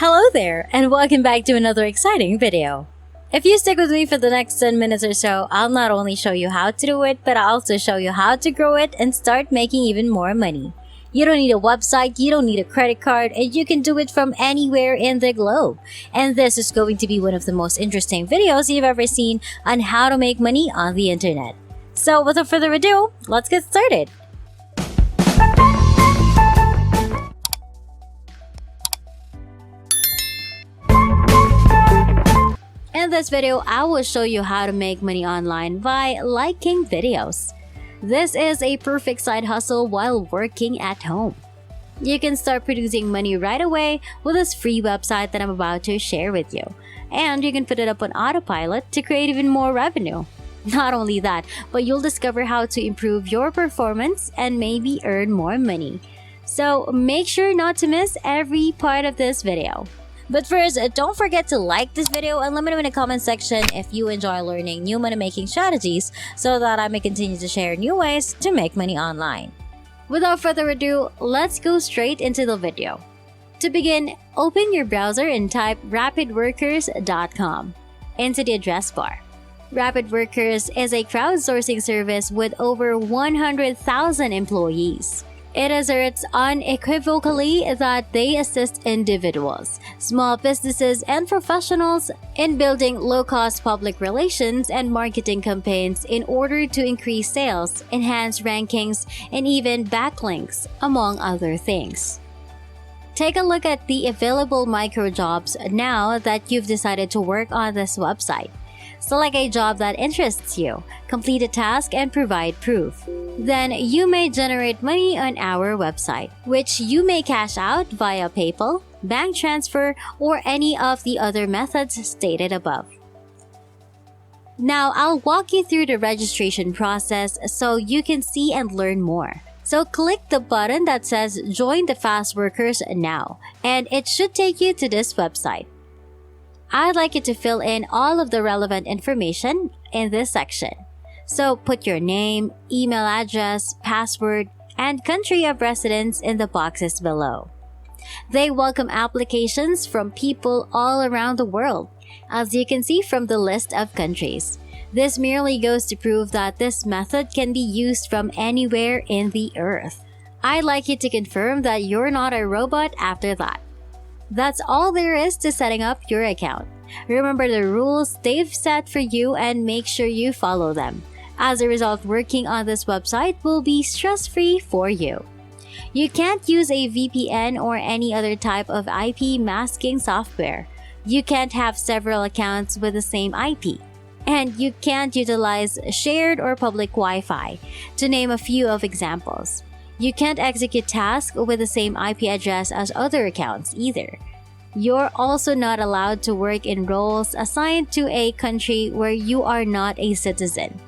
Hello there, and welcome back to another exciting video. If you stick with me for the next 10 minutes or so, I'll not only show you how to do it, but I'll also show you how to grow it and start making even more money. You don't need a website, you don't need a credit card, and you can do it from anywhere in the globe. And this is going to be one of the most interesting videos you've ever seen on how to make money on the internet. So without further ado, let's get started. In this video, I will show you how to make money online by liking videos. This is a perfect side hustle while working at home. You can start producing money right away with this free website that I'm about to share with you. And you can put it up on autopilot to create even more revenue. Not only that, but you'll discover how to improve your performance and maybe earn more money. So make sure not to miss every part of this video. But first, don't forget to like this video and let me know in the comment section if you enjoy learning new money making strategies so that I may continue to share new ways to make money online. Without further ado, let's go straight into the video. To begin, open your browser and type rapidworkers.com into the address bar. RapidWorkers is a crowdsourcing service with over 100,000 employees. It asserts unequivocally that they assist individuals, small businesses, and professionals in building low-cost public relations and marketing campaigns in order to increase sales, enhance rankings, and even backlinks, among other things. Take a look at the available microjobs now that you've decided to work on this website. Select a job that interests you, complete a task, and provide proof. Then you may generate money on our website, which you may cash out via PayPal, bank transfer, or any of the other methods stated above. Now I'll walk you through the registration process so you can see and learn more. So click the button that says Join the Fast Workers now, and it should take you to this website. I'd like you to fill in all of the relevant information in this section. So put your name, email address, password, and country of residence in the boxes below. They welcome applications from people all around the world, as you can see from the list of countries. This merely goes to prove that this method can be used from anywhere in the earth. I'd like you to confirm that you're not a robot after that. That's all there is to setting up your account. Remember the rules they've set for you and make sure you follow them. As a result, working on this website will be stress-free for you. You can't use a VPN or any other type of IP masking software. You can't have several accounts with the same IP. And you can't utilize shared or public Wi-Fi, to name a few of examples. You can't execute tasks with the same IP address as other accounts either. You're also not allowed to work in roles assigned to a country where you are not a citizen.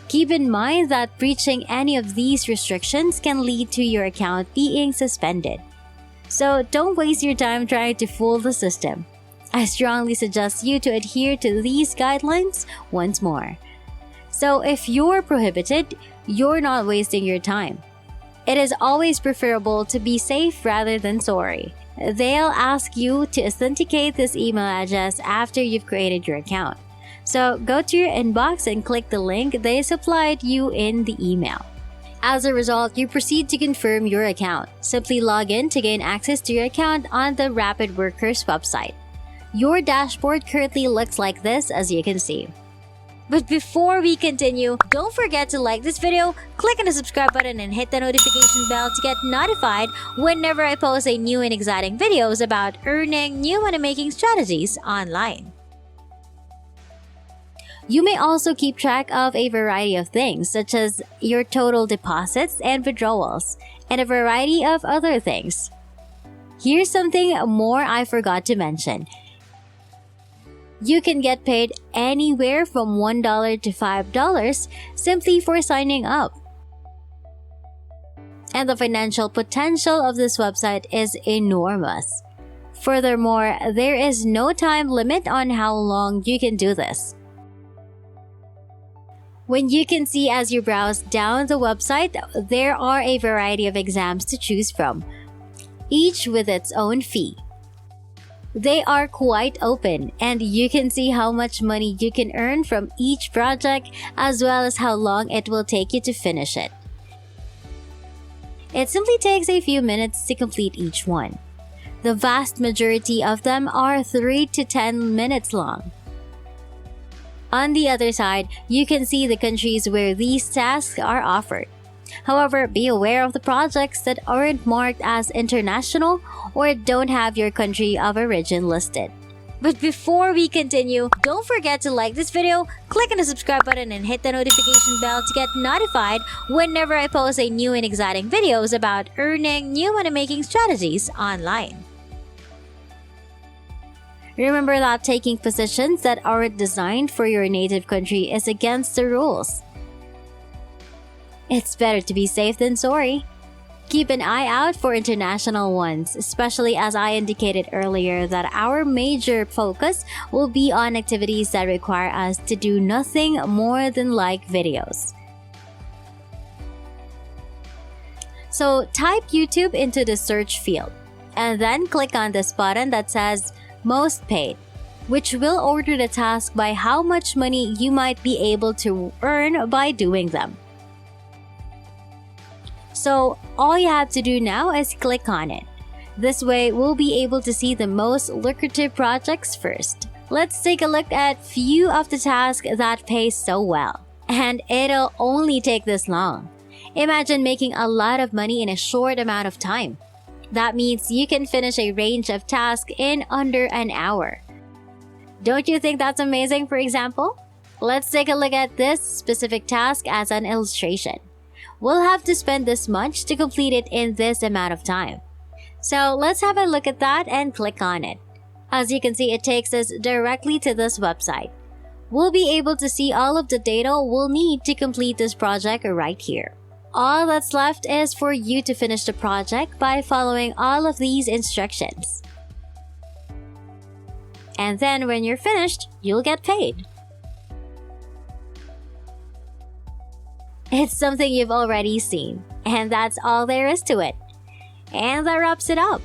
Keep in mind that breaching any of these restrictions can lead to your account being suspended. So don't waste your time trying to fool the system. I strongly suggest you to adhere to these guidelines once more. So if you're prohibited, you're not wasting your time. It is always preferable to be safe rather than sorry. They'll ask you to authenticate this email address after you've created your account. So go to your inbox and click the link they supplied you in the email. As a result, you proceed to confirm your account. Simply log in to gain access to your account on the RapidWorkers website. Your dashboard currently looks like this, as you can see. But before we continue, don't forget to like this video, click on the subscribe button, and hit the notification bell to get notified whenever I post a new and exciting videos about earning new money-making strategies online. You may also keep track of a variety of things, such as your total deposits and withdrawals, and a variety of other things. Here's something more I forgot to mention. You can get paid anywhere from $1 to $5 simply for signing up. And the financial potential of this website is enormous. Furthermore, there is no time limit on how long you can do this. When you can see as you browse down the website, there are a variety of exams to choose from, each with its own fee. They are quite open, and you can see how much money you can earn from each project as well as how long it will take you to finish it. It simply takes a few minutes to complete each one. The vast majority of them are 3 to 10 minutes long. On the other side, you can see the countries where these tasks are offered. However, be aware of the projects that aren't marked as international or don't have your country of origin listed. But before we continue, don't forget to like this video, click on the subscribe button, and hit the notification bell to get notified whenever I post a new and exciting videos about earning new money-making strategies online. Remember that taking positions that aren't designed for your native country is against the rules. It's better to be safe than sorry. Keep an eye out for international ones, especially as I indicated earlier that our major focus will be on activities that require us to do nothing more than like videos. So type YouTube into the search field, and then click on this button that says Most Paid, which will order the task by how much money you might be able to earn by doing them. So all you have to do now is click on it. This way, we'll be able to see the most lucrative projects first. Let's take a look at few of the tasks that pay so well. And it'll only take this long. Imagine making a lot of money in a short amount of time. That means you can finish a range of tasks in under an hour. Don't you think that's amazing, for example? Let's take a look at this specific task as an illustration. We'll have to spend this much to complete it in this amount of time. So let's have a look at that and click on it. As you can see, it takes us directly to this website. We'll be able to see all of the data we'll need to complete this project right here. All that's left is for you to finish the project by following all of these instructions. And then when you're finished, you'll get paid. It's something you've already seen, and that's all there is to it. And that wraps it up.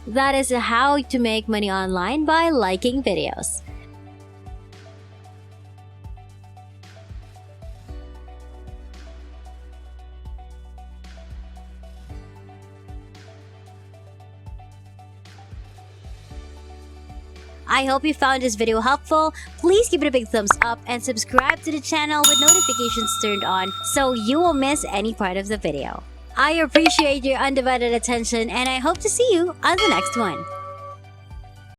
That is how to make money online by liking videos. I hope you found this video helpful. Please give it a big thumbs up and subscribe to the channel with notifications turned on so you won't miss any part of the video. I appreciate your undivided attention, and I hope to see you on the next one.